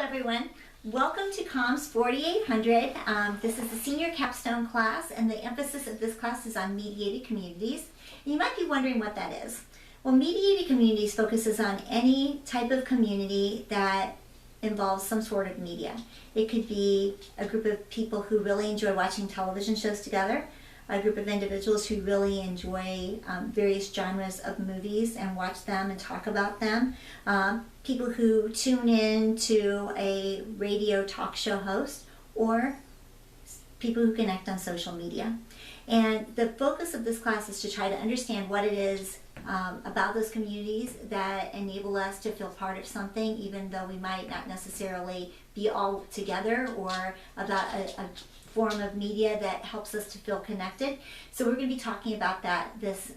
everyone. Welcome to Comms 4800. This is the senior capstone class, and the emphasis of this class is on mediated communities. And you might be wondering what that is. Well, mediated communities focuses on any type of community that involves some sort of media. It could be a group of people who really enjoy watching television shows together, a group of individuals who really enjoy various genres of movies and watch them and talk about them, people who tune in to a radio talk show host, or people who connect on social media. And the focus of this class is to try to understand what it is about those communities that enable us to feel part of something, even though we might not necessarily be all together, or about a form of media that helps us to feel connected. So we're going to be talking about that this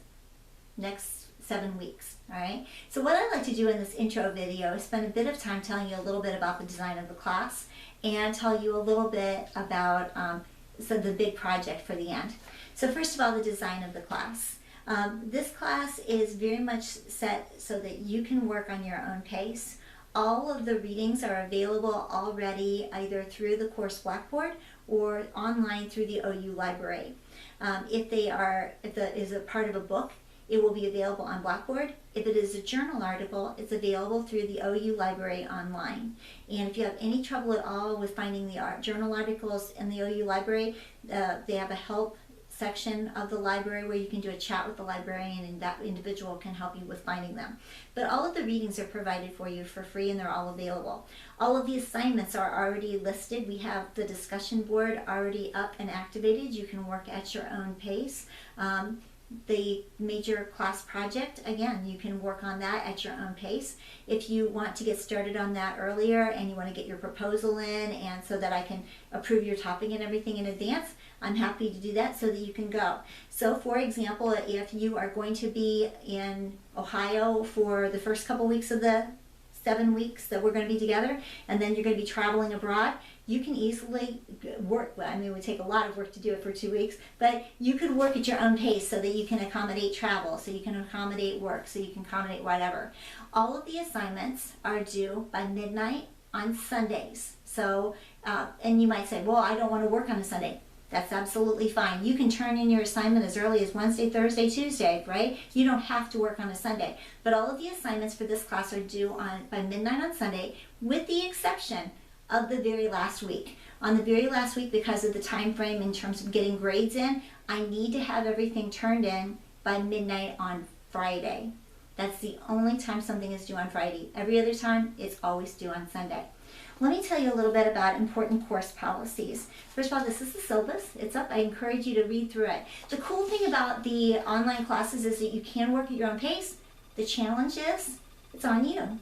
next 7 weeks. All right. So what I'd like to do in this intro video is spend a bit of time telling you a little bit about the design of the class and tell you a little bit about the big project for the end. So first of all, the design of the class. This class is very much set so that you can work on your own pace. All of the readings are available already either through the course Blackboard or online through the OU library. If it is a part of a book, it will be available on Blackboard. If it is a journal article, it's available through the OU library online. And if you have any trouble at all with finding the journal articles in the OU library, they have a help section of the library where you can do a chat with the librarian, and that individual can help you with finding them. But all of the readings are provided for you for free, and they're all available. All of the assignments are already listed. We have the discussion board already up and activated. You can work at your own pace. The major class project, again, you can work on that at your own pace. If you want to get started on that earlier and you want to get your proposal in, and so that I can approve your topic and everything in advance, I'm happy to do that so that you can go. So for example, if you are going to be in Ohio for the first couple weeks of the 7 weeks that we're going to be together, and then you're going to be traveling abroad, you can easily work. Well, I mean, it would take a lot of work to do it for 2 weeks, but you could work at your own pace so that you can accommodate travel, so you can accommodate work, so you can accommodate whatever. All of the assignments are due by midnight on Sundays. So, and you might say, well, I don't want to work on a Sunday. That's absolutely fine. You can turn in your assignment as early as Wednesday, Thursday, Tuesday, right? You don't have to work on a Sunday. But all of the assignments for this class are due by midnight on Sunday, with the exception of the very last week. On the very last week, because of the time frame in terms of getting grades in, I need to have everything turned in by midnight on Friday. That's the only time something is due on Friday. Every other time, it's always due on Sunday. Let me tell you a little bit about important course policies. First of all, this is the syllabus. It's up. I encourage you to read through it. The cool thing about the online classes is that you can work at your own pace. The challenge is it's on you.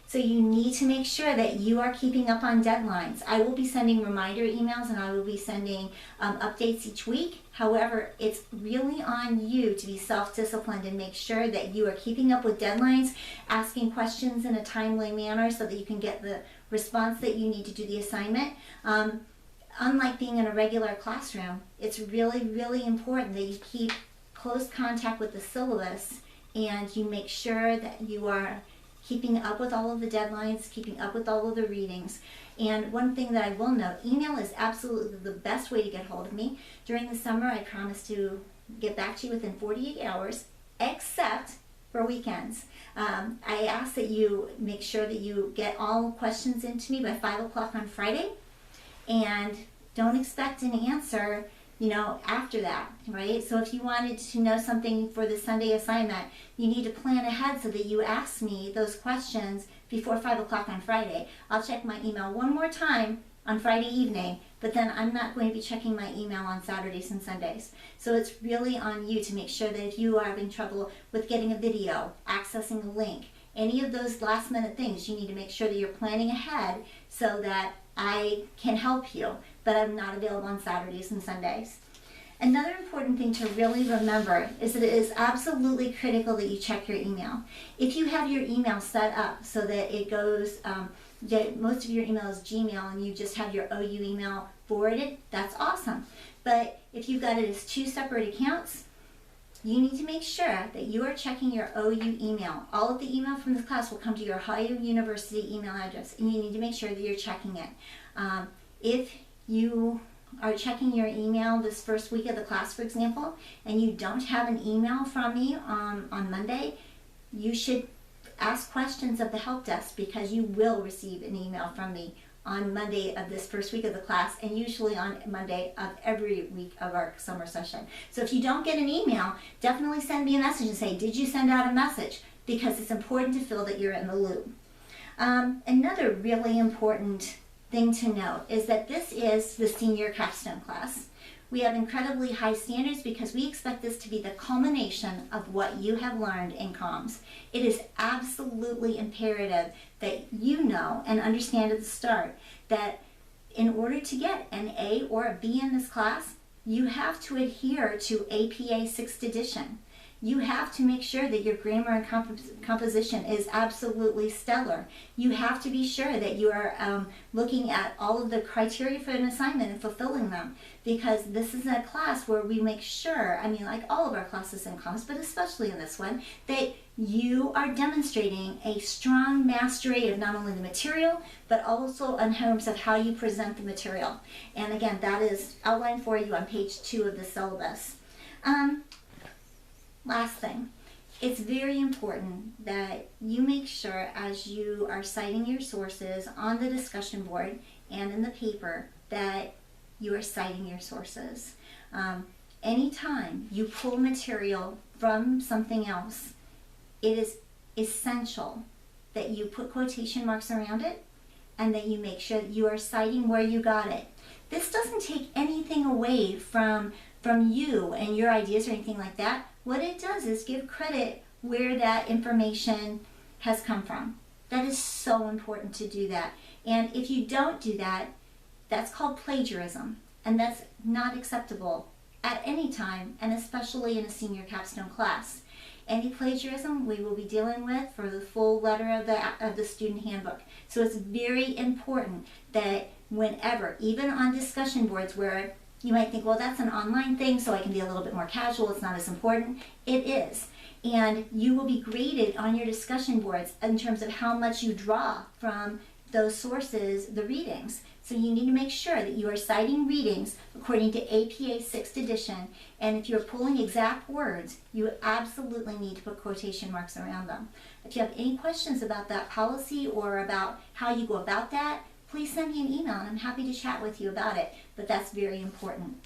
So you need to make sure that you are keeping up on deadlines. I will be sending reminder emails, and I will be sending updates each week. However, it's really on you to be self-disciplined and make sure that you are keeping up with deadlines, asking questions in a timely manner so that you can get the response that you need to do the assignment. Unlike being in a regular classroom, it's really, really important that you keep close contact with the syllabus, and you make sure that you are keeping up with all of the deadlines, keeping up with all of the readings. And one thing that I will note, email is absolutely the best way to get hold of me. During the summer, I promise to get back to you within 48 hours, except for weekends. I ask that you make sure that you get all questions into me by 5 o'clock on Friday, and don't expect an answer after that, right? So if you wanted to know something for the Sunday assignment, you need to plan ahead so that you ask me those questions before 5 o'clock on Friday. I'll check my email one more time on Friday evening, but then I'm not going to be checking my email on Saturdays and Sundays. So it's really on you to make sure that if you are having trouble with getting a video, accessing a link, any of those last minute things, you need to make sure that you're planning ahead so that I can help you, but I'm not available on Saturdays and Sundays. Another important thing to really remember is that it is absolutely critical that you check your email. If you have your email set up so that it goes, most of your email is Gmail and you just have your OU email forwarded, that's awesome. But if you've got it as 2 separate accounts, you need to make sure that you are checking your OU email. All of the email from this class will come to your Ohio University email address, and you need to make sure that you're checking it. If you are checking your email this first week of the class, for example, and you don't have an email from me on Monday, you should ask questions of the help desk, because you will receive an email from me on Monday of this first week of the class, and usually on Monday of every week of our summer session. So if you don't get an email, definitely send me a message and say, did you send out a message? Because it's important to feel that you're in the loop. Another really important thing to note is that this is the senior capstone class. We have incredibly high standards because we expect this to be the culmination of what you have learned in comms. It is absolutely imperative that you know and understand at the start that in order to get an A or a B in this class, you have to adhere to APA 6th edition. You have to make sure that your grammar and composition is absolutely stellar. You have to be sure that you are looking at all of the criteria for an assignment and fulfilling them, because this is a class where we make sure, I mean, like all of our classes in comms, but especially in this one, that you are demonstrating a strong mastery of not only the material, but also in terms of how you present the material. And again, that is outlined for you on page 2 of the syllabus. Last thing, it's very important that you make sure as you are citing your sources on the discussion board and in the paper that you are citing your sources. Anytime you pull material from something else, it is essential that you put quotation marks around it and that you make sure that you are citing where you got it. This doesn't take anything away from you and your ideas or anything like that. What it does is give credit where that information has come from. That is so important to do that. And if you don't do that, that's called plagiarism. And that's not acceptable at any time, and especially in a senior capstone class. Any plagiarism we will be dealing with for the full letter of the student handbook. So it's very important that whenever, even on discussion boards where you might think, well, that's an online thing, so I can be a little bit more casual, it's not as important. It is. And you will be graded on your discussion boards in terms of how much you draw from those sources, the readings. So you need to make sure that you are citing readings according to APA 6th edition. And if you're pulling exact words, you absolutely need to put quotation marks around them. If you have any questions about that policy or about how you go about that, please send me an email and I'm happy to chat with you about it, but that's very important.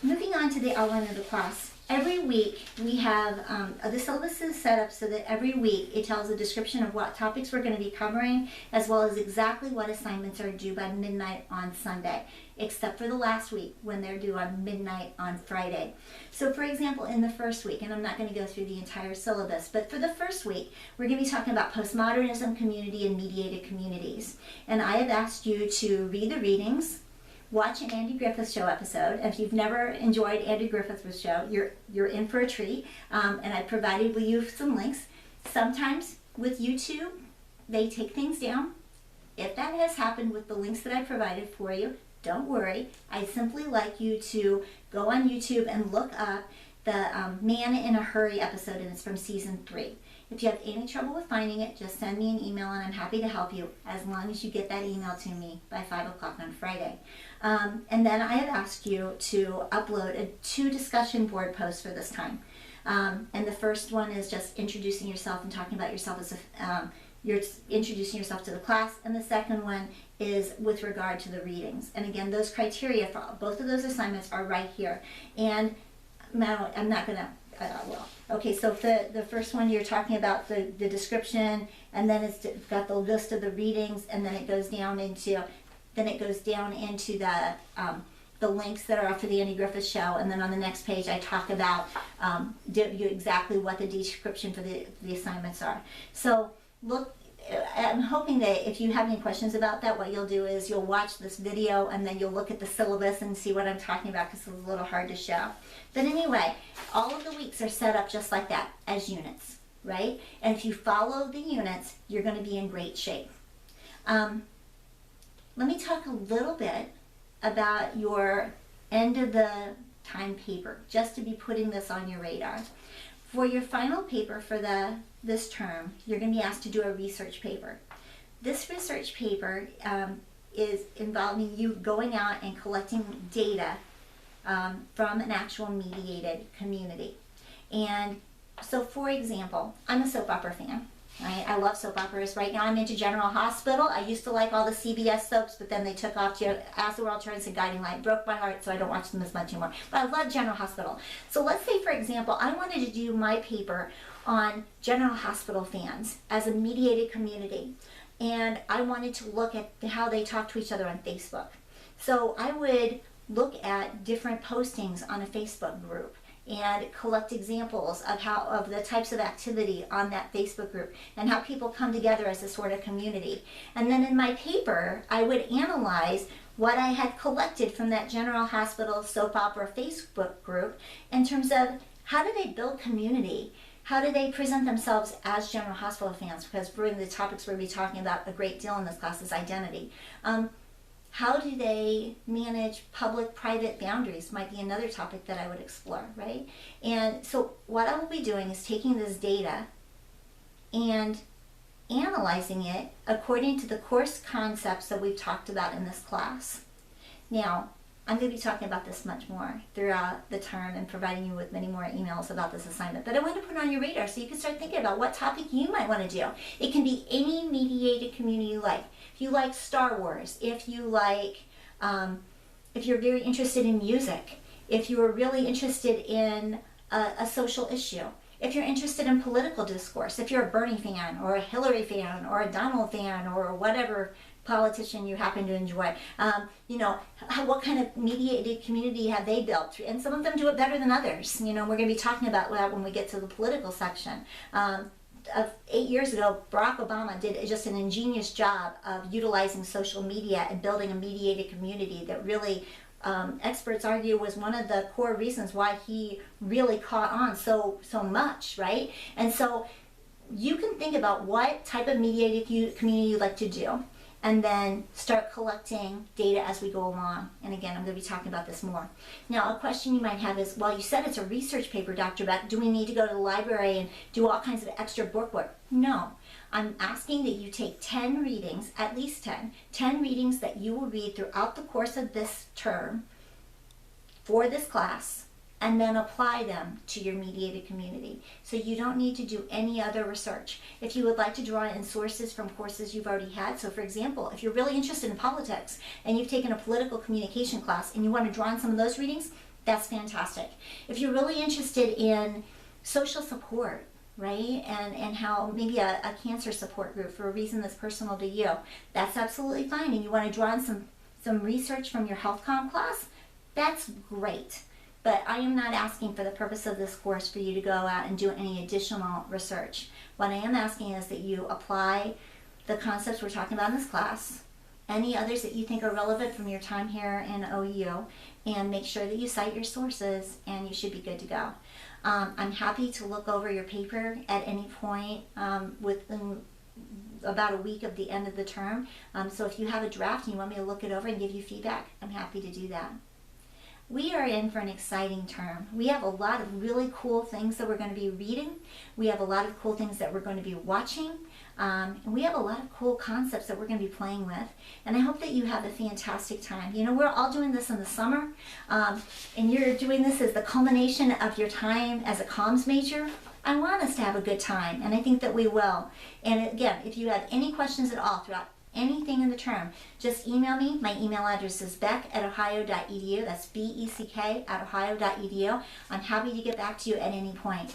Moving on to the outline of the class. Every week we have, the syllabus is set up so that every week it tells a description of what topics we're going to be covering, as well as exactly what assignments are due by midnight on Sunday, except for the last week when they're due on midnight on Friday. So for example, in the first week, and I'm not going to go through the entire syllabus, but for the first week, we're going to be talking about postmodernism, community, and mediated communities. And I have asked you to read the readings, watch an Andy Griffith Show episode. If you've never enjoyed Andy Griffith's show, you're in for a treat. And I provided you some links. Sometimes with YouTube, they take things down. If that has happened with the links that I provided for you, don't worry. I simply like you to go on YouTube and look up the Man in a Hurry episode, and it's from season 3. If you have any trouble with finding it, just send me an email and I'm happy to help you, as long as you get that email to me by 5 o'clock on Friday. And then I have asked you to upload 2 discussion board posts for this time. And the first one is just introducing yourself and talking about yourself as you're introducing yourself to the class, and the second one is with regard to the readings. And again, those criteria for both of those assignments are right here. And now I'm not going to, okay, so the first one you're talking about the description, and then it's got the list of the readings, and then it goes down into the links that are for the Andy Griffith Show, and then on the next page I talk about exactly what the description for the assignments are. So look, I'm hoping that if you have any questions about that, what you'll do is you'll watch this video and then you'll look at the syllabus and see what I'm talking about, because it's a little hard to show. But anyway, all of the weeks are set up just like that, as units, right? And if you follow the units, you're going to be in great shape. Let me talk a little bit about your end of the time paper, just to be putting this on your radar. For your final paper for this term, you're going to be asked to do a research paper. This research paper is involving you going out and collecting data from an actual mediated community. And so, for example, I'm a soap opera fan. Right? I love soap operas. Right now I'm into General Hospital. I used to like all the CBS soaps, but then they took off As the World Turns and Guiding Light. Broke my heart, so I don't watch them as much anymore. But I love General Hospital. So let's say, for example, I wanted to do my paper on General Hospital fans as a mediated community. And I wanted to look at how they talk to each other on Facebook. So I would look at different postings on a Facebook group and collect examples of the types of activity on that Facebook group and how people come together as a sort of community. And then in my paper, I would analyze what I had collected from that General Hospital soap opera Facebook group in terms of how do they build community? How do they present themselves as General Hospital fans? Because one of the topics we're going to be talking about a great deal in this class is identity. How do they manage public-private boundaries might be another topic that I would explore, right? And so what I will be doing is taking this data and analyzing it according to the course concepts that we've talked about in this class. Now, I'm going to be talking about this much more throughout the term and providing you with many more emails about this assignment. But I want to put it on your radar so you can start thinking about what topic you might want to do. It can be any mediated community you like. If you like Star Wars, if you like, if you're very interested in music, if you are really interested in a social issue, if you're interested in political discourse, if you're a Bernie fan or a Hillary fan or a Donald fan or whatever politician you happen to enjoy, what kind of mediated community have they built? And some of them do it better than others. We're going to be talking about that when we get to the political section. 8 years ago, Barack Obama did just an ingenious job of utilizing social media and building a mediated community that really experts argue was one of the core reasons why he really caught on so much, right? And so you can think about what type of mediated community you'd like to do, and then start collecting data as we go along. And again, I'm going to be talking about this more. Now, a question you might have is, well, you said it's a research paper, Dr. Beck. Do we need to go to the library and do all kinds of extra book work? No. I'm asking that you take 10 readings, at least 10 readings that you will read throughout the course of this term for this class, and then apply them to your mediated community. So you don't need to do any other research. If you would like to draw in sources from courses you've already had, so for example, if you're really interested in politics and you've taken a political communication class and you want to draw in some of those readings, that's fantastic. If you're really interested in social support, right, and how maybe a cancer support group for a reason that's personal to you, that's absolutely fine, and you want to draw in some research from your health comm class, that's great. But I am not asking for the purpose of this course for you to go out and do any additional research. What I am asking is that you apply the concepts we're talking about in this class, any others that you think are relevant from your time here in OU, and make sure that you cite your sources, and you should be good to go. I'm happy to look over your paper at any point within about a week of the end of the term. So if you have a draft and you want me to look it over and give you feedback, I'm happy to do that. We are in for an exciting term. We have a lot of really cool things that we're going to be reading. We have a lot of cool things that we're going to be watching. And we have a lot of cool concepts that we're going to be playing with. And I hope that you have a fantastic time. We're all doing this in the summer. And you're doing this as the culmination of your time as a comms major. I want us to have a good time, and I think that we will. And again, if you have any questions at all throughout anything in the term, just email me. My email address is beck@ohio.edu. That's BECK@ohio.edu. I'm happy to get back to you at any point.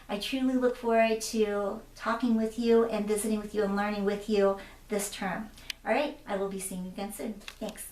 I truly look forward to talking with you and visiting with you and learning with you this term. All right, I will be seeing you again soon. Thanks.